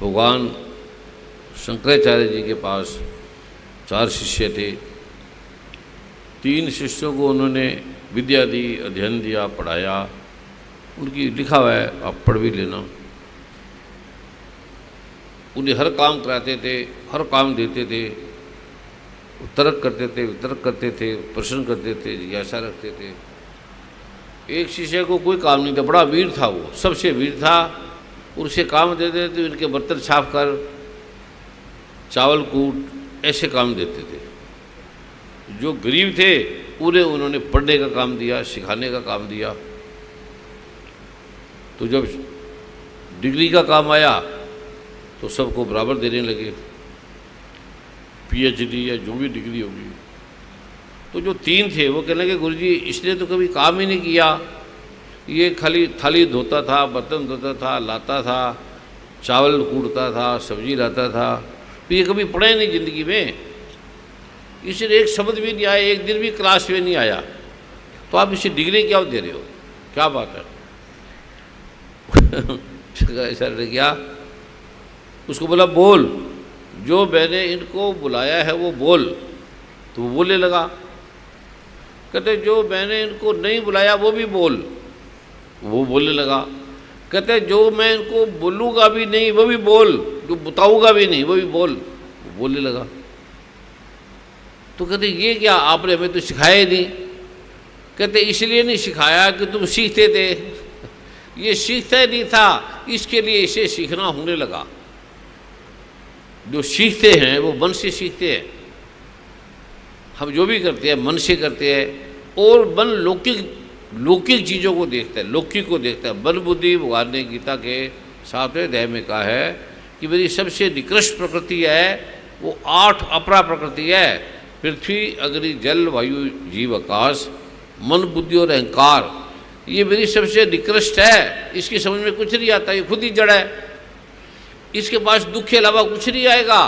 भगवान शंकराचार्य जी के पास 4 शिष्य थे। 3 शिष्यों को उन्होंने विद्या दी, अध्ययन दिया, पढ़ाया। उनकी लिखा हुआ है, आप पढ़ भी लेना। उन्हें हर काम कराते थे, हर काम देते थे, तर्क करते थे, वितर्क करते थे, प्रश्न करते थे, जिज्ञासा रखते थे। एक शिष्य को कोई काम नहीं था, बड़ा वीर था, वो सबसे वीर था। उसे काम देते थे, उनके बर्तन साफ कर, चावल कूट, ऐसे काम देते थे। जो गरीब थे पूरे उन्होंने पढ़ने का काम दिया, सिखाने का काम दिया। तो जब डिग्री का काम आया तो सबको बराबर देने लगे, पीएचडी या जो भी डिग्री होगी। तो जो 3 थे वो कहने लगे, गुरुजी इसने तो कभी काम ही नहीं किया, ये खाली थाली धोता था, बर्तन धोता था, लाता था, चावल कूटता था, सब्जी लाता था, तो ये कभी पढ़ा ही नहीं ज़िंदगी में, इसने एक शब्द भी नहीं आया, एक दिन भी क्लास में नहीं आया, तो आप इसे डिग्री क्या दे रहे हो, क्या बात है। सर ने क्या उसको बोला, बोल, जो मैंने इनको बुलाया है वो बोल। तो वो बोलने लगा। कहते जो मैंने इनको नहीं बुलाया वो भी बोल। वो बोलने लगा। कहते जो मैं इनको बोलूँगा भी नहीं वो भी बोल, जो बताऊँगा भी नहीं वो भी बोल। वो बोलने लगा। तो कहते ये क्या, आपने हमें तो सिखाया ही नहीं। कहते इसलिए नहीं सिखाया कि तुम सीखते थे, ये सीखता ही नहीं था, इसके लिए इसे सीखना होने लगा। जो सीखते हैं वो मन से सीखते हैं। हम जो भी करते हैं मन से करते हैं, और मन लौकिक चीज़ों को देखता है, लौकिक को देखता है। मन बुद्धि भगवान ने गीता के 7वें अध्याय में कहा है कि मेरी सबसे निकृष्ट प्रकृति है वो 8 अपरा प्रकृति है, पृथ्वी, अग्नि, जल, वायु, जीव, आकाश, मन, बुद्धि और अहंकार। ये मेरी सबसे निकृष्ट है, इसकी समझ में कुछ नहीं आता, ये खुद ही जड़ है, इसके पास दुख के अलावा कुछ नहीं आएगा।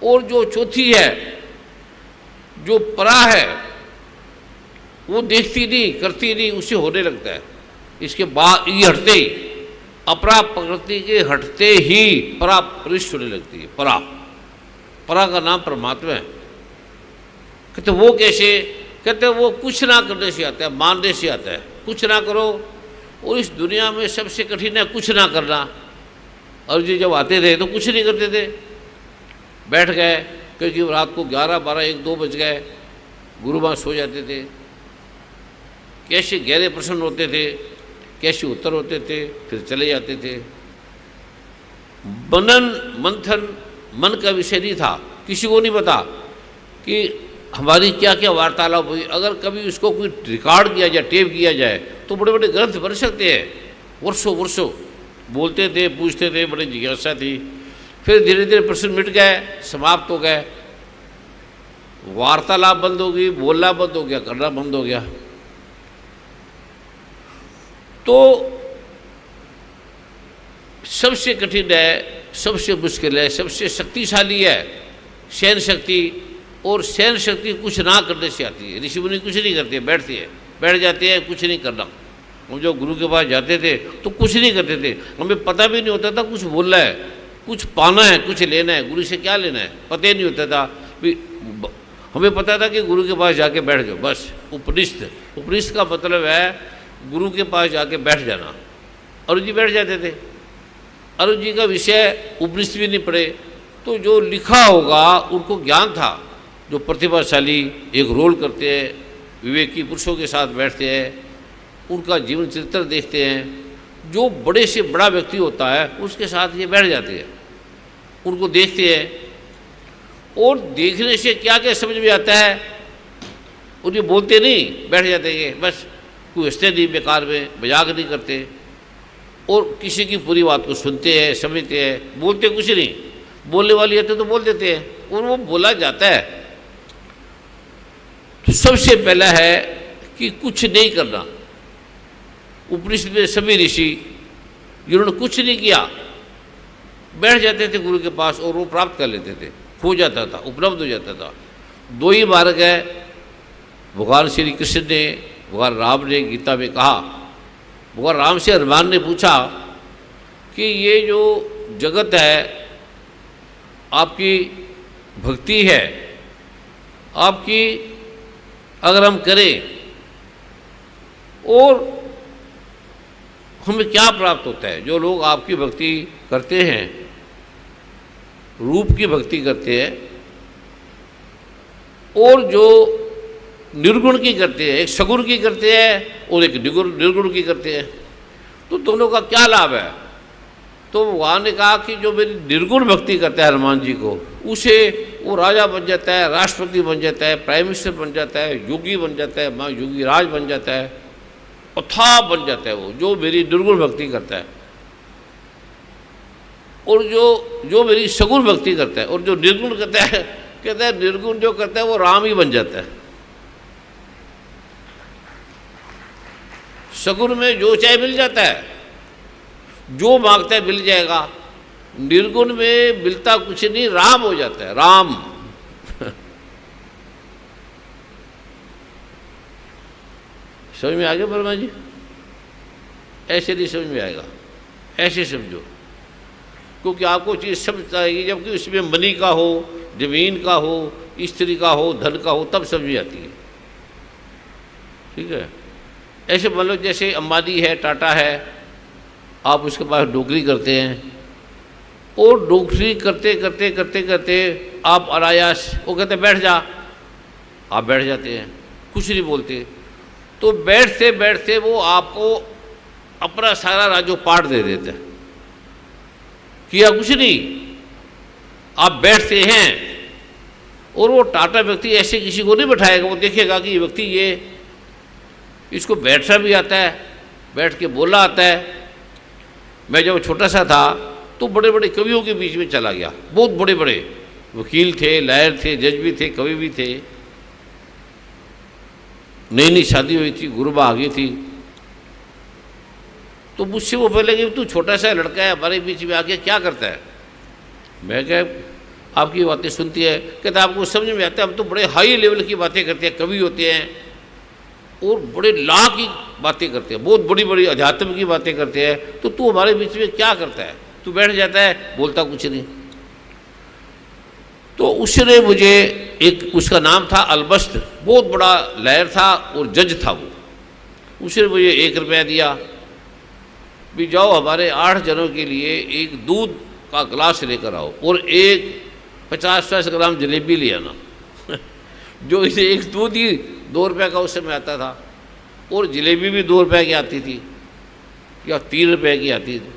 और जो चौथी है, जो परा है, वो देखती नहीं, करती नहीं, उसे होने लगता है। इसके बाद ये हटते ही, अपरा प्रकृति के हटते ही परा परिष्ठ होने लगती है। परा का नाम परमात्मा है। कहते वो कैसे? कहते वो कुछ ना करने से आता है, मानने से आता है। कुछ ना करो, और इस दुनिया में सबसे कठिन है कुछ ना करना। और जी जब आते थे तो कुछ नहीं करते थे, बैठ गए, क्योंकि रात को 11, 12, 1, 2 बज गए, गुरु माँ सो जाते थे। कैसे गहरे प्रश्न होते थे, कैसे उत्तर होते थे, फिर चले जाते थे। मनन मंथन मन का विषय नहीं था, किसी को नहीं पता कि हमारी क्या क्या वार्तालाप हुई। अगर कभी उसको कोई रिकॉर्ड किया जाए, टेप किया जाए, तो बड़े बड़े ग्रंथ बन सकते हैं। वर्षों वर्षों बोलते थे, पूछते थे, बड़ी जिज्ञासा थी। फिर धीरे धीरे प्रश्न मिट गए, समाप्त हो गए, वार्तालाप बंद हो गई, बोलना बंद हो गया, करना बंद हो गया। तो सबसे कठिन है, सबसे मुश्किल है, सबसे शक्तिशाली है सहन शक्ति। और सहन शक्ति कुछ ना करने से आती है। ऋषि मुनि कुछ नहीं करते, बैठते हैं, बैठ जाते हैं, कुछ नहीं करना। हम जब गुरु के पास जाते थे तो कुछ नहीं करते थे, हमें पता भी नहीं होता था कुछ बोलना है, कुछ पाना है, कुछ लेना है, गुरु से क्या लेना है पता ही नहीं होता था। हमें पता था कि गुरु के पास जाके बैठ जाओ, बस। उपनिषद का मतलब है गुरु के पास जाके बैठ जाना। अरुण जी बैठ जाते थे, अरुण जी का विषय उपनिषद भी नहीं पढ़े, तो जो लिखा होगा उनको ज्ञान था। जो प्रतिभाशाली एक रोल करते हैं, विवेकी पुरुषों के साथ बैठते हैं, उनका जीवन चरित्र देखते हैं, जो बड़े से बड़ा व्यक्ति होता है उसके साथ ये बैठ जाते हैं, उनको देखते हैं। और देखने से क्या क्या समझ में आता है, उन्हें बोलते नहीं, बैठ जाते हैं, बस कोई हंसते नहीं, बेकार में मजाक नहीं करते, और किसी की पूरी बात को सुनते हैं, समझते हैं, बोलते कुछ नहीं। बोलने वाली आते तो बोल देते हैं, और वो बोला जाता है। तो सबसे पहला है कि कुछ नहीं करना। उपनिषद में सभी ऋषि जिन्होंने कुछ नहीं किया बैठ जाते थे गुरु के पास, और वो प्राप्त कर लेते थे, हो जाता था, उपलब्ध हो जाता था। 2 ही मार्ग है। भगवान श्री कृष्ण ने, भगवान राम ने गीता में कहा, भगवान राम से हनुमान ने पूछा कि ये जो जगत है, आपकी भक्ति है, आपकी अगर हम करें और हमें क्या प्राप्त होता है। जो लोग आपकी भक्ति करते हैं, रूप की भक्ति करते हैं, और जो निर्गुण की करते हैं, एक सगुण की करते हैं और एक निर्गुण की करते हैं, तो दोनों का क्या लाभ है। तो भगवान ने कहा कि जो मेरी निर्गुण भक्ति करता है हनुमान जी को, उसे वो राजा बन जाता है, राष्ट्रपति बन जाता है, प्राइम मिनिस्टर बन जाता है, योगी बन जाता है, माँ योगी राज बन जाता है, अथाह बन जाता है वो जो मेरी निर्गुण भक्ति करता है। और जो मेरी सगुण भक्ति करता है और जो निर्गुण करता है, कहता है निर्गुण जो करता है वो राम ही बन जाता है। सगुण में जो चाहे मिल जाता है, जो मांगता है मिल जाएगा। निर्गुण में मिलता कुछ नहीं, राम हो जाता है, राम। समझ में आ गया वर्मा जी? ऐसे नहीं समझ में आएगा, ऐसे समझो, क्योंकि आपको चीज़ समझ आएगी जबकि उसमें मनी का हो, जमीन का हो, स्त्री का हो, धन का हो, तब समझ में आती है। ठीक है। ऐसे मान लो जैसे अंबानी है, टाटा है, आप उसके पास नौकरी करते हैं और नौकरी करते करते करते करते आप अनायास, वो कहते बैठ जा, आप बैठ जाते हैं, कुछ नहीं बोलते। तो बैठते बैठते वो आपको अपना सारा राजो पाठ दे देते हैं, किया कुछ नहीं, आप बैठते हैं। और वो टाटा व्यक्ति ऐसे किसी को नहीं बैठाएगा, वो देखेगा कि ये व्यक्ति ये इसको बैठना भी आता है, बैठ के बोलना आता है। मैं जब छोटा सा था तो बड़े बड़े कवियों के बीच में चला गया, बहुत बड़े बड़े वकील थे, लायर थे, जज भी थे, कवि भी थे। नई नई शादी हुई थी, गुरुबा आ गई थी, तो मुझसे वो पहले कि तू छोटा सा लड़का है, हमारे बीच में आके क्या करता है। मैं क्या आपकी बातें सुनती है, कहता आपको समझ में आता है, हम तो बड़े हाई लेवल की बातें करते हैं, कवि होते हैं और बड़े ला की बातें करते हैं, बहुत बड़ी बड़ी अध्यात्म की बातें करते हैं, तो तू हमारे बीच में क्या करता है, तू बैठ जाता है, बोलता कुछ नहीं। तो उसने मुझे एक, उसका नाम था अलबस्त, बहुत बड़ा लायर था और जज था वो, उसने मुझे 1 रुपया दिया, भी जाओ हमारे 8 जनों के लिए एक दूध का गिलास लेकर आओ और एक 50-50 ग्राम जलेबी ले आना। जो इसे एक दूध ही 2 रुपये का उस समय आता था और जलेबी भी 2 रुपये की आती थी या 3 रुपये की आती थी।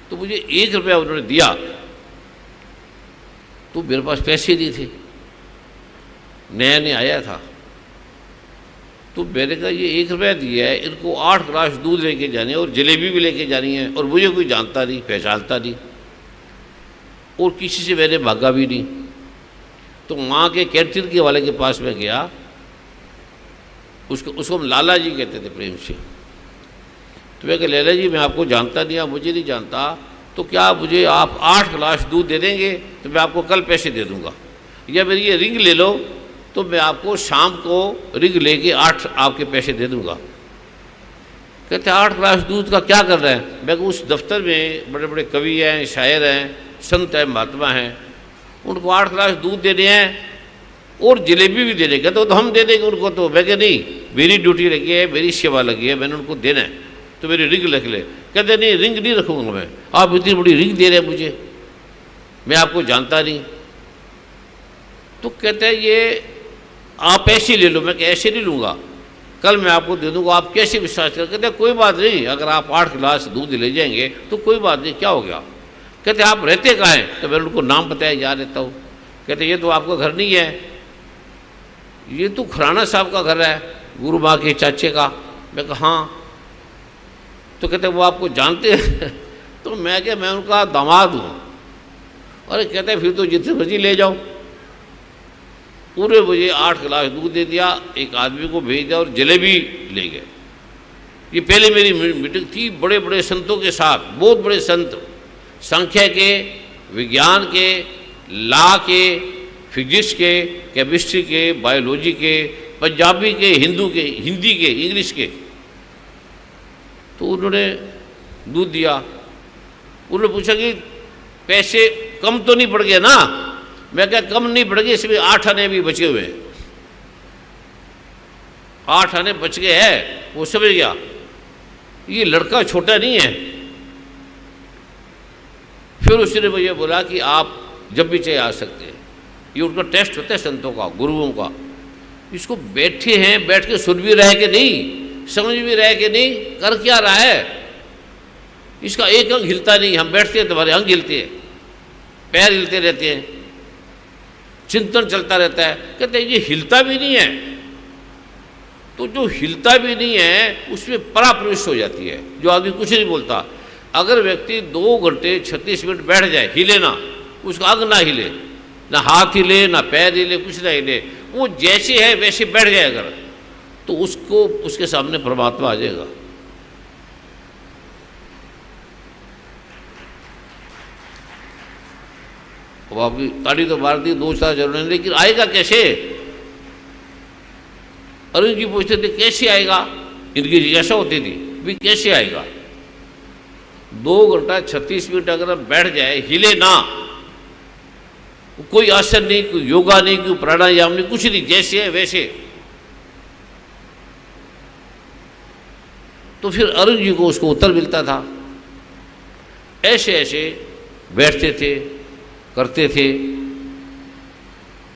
तो मुझे 1 रुपया उन्होंने दिया, तो मेरे पास पैसे नहीं थे, नया नया आया था। तो मैंने कहा ये 1 रुपया दिया है, इनको 8 गिलास दूध लेके जाने और जलेबी भी लेके जानी है, और मुझे कोई जानता नहीं, पहचानता नहीं, और किसी से मैंने भागा भी नहीं। तो माँ के कैंटीन के वाले के पास में गया, उसको हम लाला जी कहते थे प्रेम से। तो मैं कहा लाला जी मैं आपको जानता नहीं, आप मुझे नहीं जानता, तो क्या मुझे आप 8 गिलास दूध दे देंगे तो मैं आपको कल पैसे दे दूँगा, या मेरी ये रिंग ले लो तो मैं आपको शाम को रिंग लेके 8 आपके पैसे दे दूँगा। कहते 8 गिलास दूध का क्या कर रहे हैं। मैं उस दफ्तर में बड़े बड़े कवि हैं, शायर हैं, संत हैं, महात्मा हैं, उनको 8 गिलास दूध देने हैं और जलेबी भी देने। कहते तो हम दे देंगे उनको। तो मैं कह नहीं, मेरी ड्यूटी लगी है, मेरी सेवा लगी है, मैंने उनको देना है, तो मेरी रिंग रख ले। कहते नहीं रिंग नहीं रखूँगा मैं, आप इतनी बड़ी रिंग दे रहे हैं मुझे, मैं आपको जानता नहीं। तो कहते हैं ये आप ऐसे ले लो। मैं ऐसे नहीं लूँगा, कल मैं आपको दे दूँगा, आप कैसे विश्वास करें। कहते कोई बात नहीं, अगर आप 8 गिलास दूध ले जाएंगे तो कोई बात नहीं, क्या हो गया। कहते आप रहते कहाँ हैं। तो मैंने उनको नाम बताया, यहाँ रहता हूँ। कहते ये तो आपका घर नहीं है, ये तो खुराना साहब का घर है, गुरु माँ के चाचे का। मैं कहा हाँ। तो कहते वो आपको जानते हैं। तो मैं क्या, मैं उनका दामाद हूँ। अरे कहते फिर तो जितने मर्जी ले जाओ। पूरे मुझे 8 गिलास दूध दे दिया, एक आदमी को भेज दिया और जलेबी ले गए। ये पहले मेरी मीटिंग थी बड़े बड़े संतों के साथ, बहुत बड़े संत, संख्या के, विज्ञान के, लॉ के, फिजिक्स के, केमिस्ट्री के, बायोलॉजी के, पंजाबी के, हिंदू के, हिंदी के, इंग्लिश के। तो उन्होंने दूध दिया उन्होंने पूछा कि पैसे कम तो नहीं पड़ गए ना? मैं क्या कम नहीं पड़ गए, इसमें 8 आने भी बचे हुए हैं, 8 आने बच गए हैं। वो समझ गया ये लड़का छोटा नहीं है। फिर उसने मुझे बोला कि आप जब भी चाहे आ सकते हैं, ये उनका टेस्ट होता है संतों का, गुरुओं का। इसको बैठे हैं, बैठ के सुन भी रहे कि नहीं, समझ भी रहे कि नहीं, कर क्या रहा है, इसका एक अंग हिलता नहीं। हम बैठते हैं तुम्हारे अंग हिलते हैं, पैर हिलते रहते हैं, चिंतन चलता रहता है। कहते हैं ये हिलता भी नहीं है। तो जो हिलता भी नहीं है उसमें पराप्रविष्ट हो जाती है, जो आदमी कुछ नहीं बोलता। अगर व्यक्ति 2 घंटे 36 मिनट बैठ जाए, हिले ना, उसका अंग ना हिले, ना हाथ हिले, ना पैर हिले, कुछ ना हिले, वो जैसे है वैसे बैठ गए अगर, तो उसको उसके सामने परमात्मा आ जाएगा। वो अभी ताड़ी तो मार दी 2-4 जनों ने, लेकिन आएगा कैसे? अरुण जी पूछते थे कैसे आएगा, इनकी जिज्ञासा होती थी भी कैसे आएगा। 2 घंटा 36 मिनट अगर बैठ जाए, हिले ना, कोई आसन नहीं, कोई योगा नहीं, कोई प्राणायाम नहीं, कुछ नहीं, जैसे है वैसे, तो फिर अरुण जी को उसको उत्तर मिलता था। ऐसे ऐसे बैठते थे, करते थे,